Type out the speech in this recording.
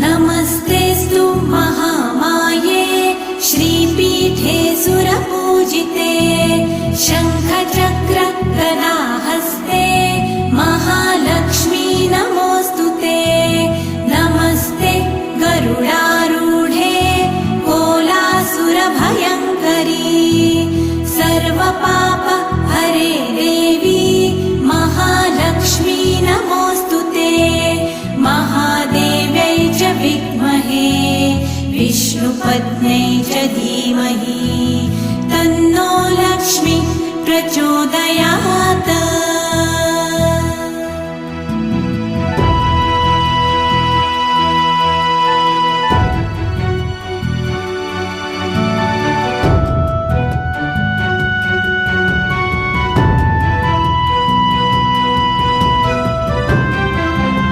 नमस्तेऽस्तु महामाये श्रीपीठे सुरपूजिते शङ्खचक्र गदाहस्ते महालक्ष्मी नमोऽस्तुते। नमस्ते गरुडारूढे कोलासुरभयङ्करी सर्वपाप हरे देवी महालक्ष्मी नमोऽस्तुते। महादेव्यै च विद्महे विष्णुपत्न्यै च धीमहि तन्नो लक्ष्मी प्रचोदयात्।